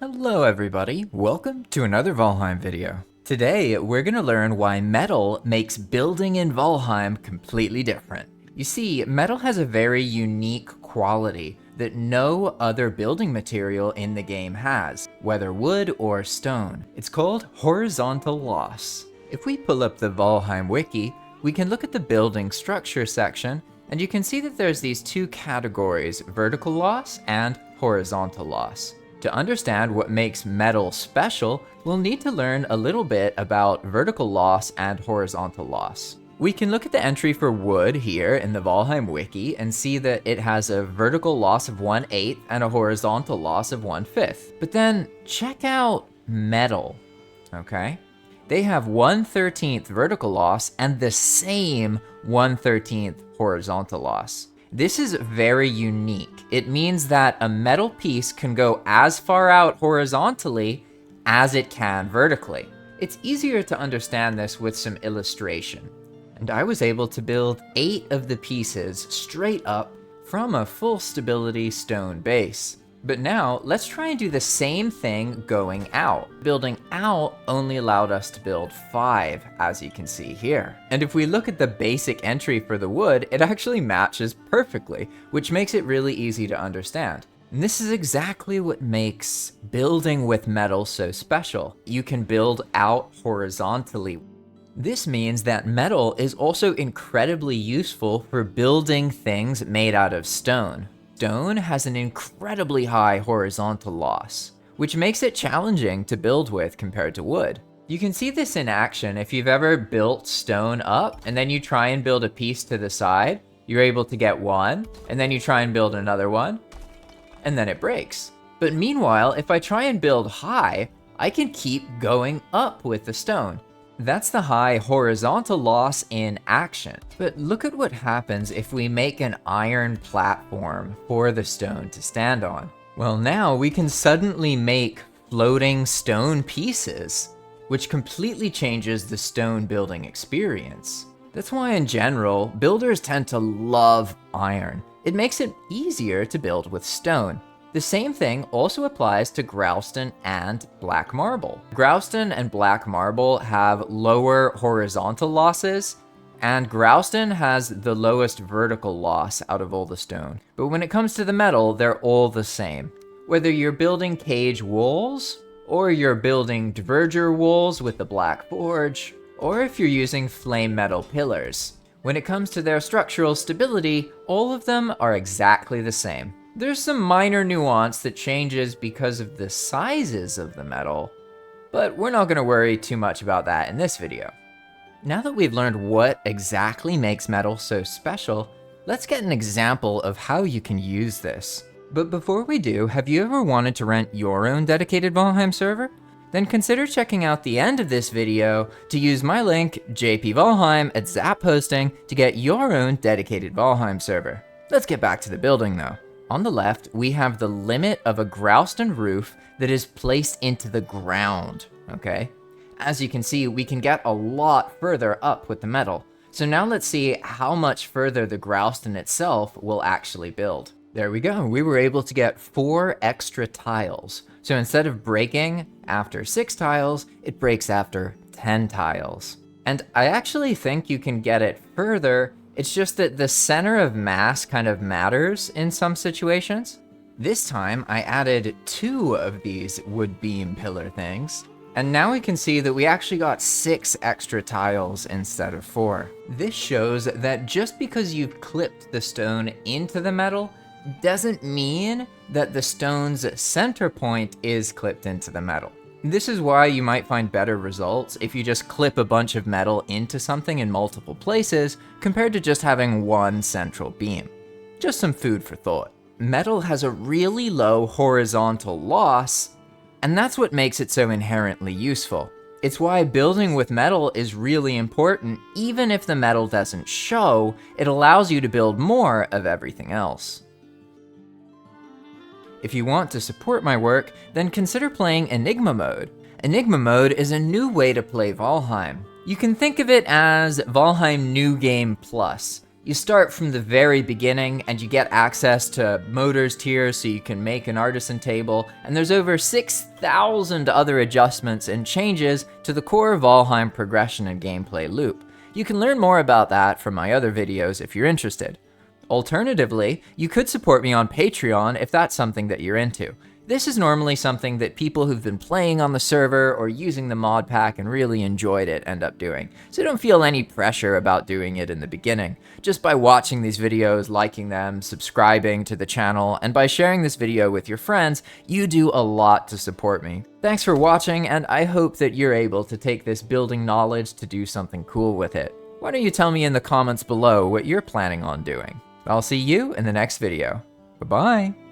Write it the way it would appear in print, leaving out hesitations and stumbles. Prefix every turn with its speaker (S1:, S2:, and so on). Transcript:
S1: Hello everybody, welcome to another Valheim video. Today we're going to learn why metal makes building in Valheim completely different. You see, metal has a very unique quality that no other building material in the game has, whether wood or stone. It's called horizontal loss. If we pull up the Valheim wiki, we can look at the building structure section, and you can see that there's these two categories, vertical loss and horizontal loss. To understand what makes metal special, we'll need to learn a little bit about vertical loss and horizontal loss. We can look at the entry for wood here in the Valheim wiki and see that it has a vertical loss of 1/8 and a horizontal loss of 1/5. But then check out metal, okay? They have 1/13 vertical loss and the same 1/13 horizontal loss. This is very unique. It means that a metal piece can go as far out horizontally as it can vertically. It's easier to understand this with some illustration. And I was able to build 8 of the pieces straight up from a full stability stone base. But now, let's try and do the same thing going out. Building out only allowed us to build 5, as you can see here. And if we look at the basic entry for the wood, it actually matches perfectly, which makes it really easy to understand. And this is exactly what makes building with metal so special. You can build out horizontally. This means that metal is also incredibly useful for building things made out of stone. Stone has an incredibly high horizontal loss, which makes it challenging to build with compared to wood. You can see this in action if you've ever built stone up and then you try and build a piece to the side, you're able to get one, and then you try and build another one, and then it breaks. But meanwhile, if I try and build high, I can keep going up with the stone. That's the high horizontal loss in action. But look at what happens if we make an iron platform for the stone to stand on. Well, now we can suddenly make floating stone pieces, which completely changes the stone building experience. That's why in general, builders tend to love iron. It makes it easier to build with stone. The same thing also applies to Growstone and black marble. Growstone and black marble have lower horizontal losses, and Growstone has the lowest vertical loss out of all the stone. But when it comes to the metal, they're all the same. Whether you're building cage walls, or you're building diverger walls with the black forge, or if you're using flame metal pillars. When it comes to their structural stability, all of them are exactly the same. There's some minor nuance that changes because of the sizes of the metal, but we're not going to worry too much about that in this video. Now that we've learned what exactly makes metal so special, let's get an example of how you can use this. But before we do, have you ever wanted to rent your own dedicated Valheim server? Then consider checking out the end of this video to use my link, JP Valheim at Zap Hosting, to get your own dedicated Valheim server. Let's get back to the building though. On the left, we have the limit of a Growstone roof that is placed into the ground, okay? As you can see, we can get a lot further up with the metal. So now let's see how much further the Growstone itself will actually build. There we go, we were able to get 4 extra tiles. So instead of breaking after 6 tiles, it breaks after 10 tiles. And I actually think you can get it further. It's just that the center of mass kind of matters in some situations. This time I added 2 of these wood beam pillar things, and now we can see that we actually got 6 extra tiles instead of 4. This shows that just because you've clipped the stone into the metal doesn't mean that the stone's center point is clipped into the metal. This is why you might find better results if you just clip a bunch of metal into something in multiple places compared to just having one central beam. Just some food for thought. Metal has a really low horizontal loss, and that's what makes it so inherently useful. It's why building with metal is really important. Even if the metal doesn't show, it allows you to build more of everything else. If you want to support my work, then consider playing Enigma Mode. Enigma Mode is a new way to play Valheim. You can think of it as Valheim New Game Plus. You start from the very beginning and you get access to motors tiers so you can make an artisan table, and there's over 6,000 other adjustments and changes to the core Valheim progression and gameplay loop. You can learn more about that from my other videos if you're interested. Alternatively, you could support me on Patreon if that's something that you're into. This is normally something that people who've been playing on the server or using the mod pack and really enjoyed it end up doing, so don't feel any pressure about doing it in the beginning. Just by watching these videos, liking them, subscribing to the channel, and by sharing this video with your friends, you do a lot to support me. Thanks for watching, and I hope that you're able to take this building knowledge to do something cool with it. Why don't you tell me in the comments below what you're planning on doing? I'll see you in the next video. Bye-bye!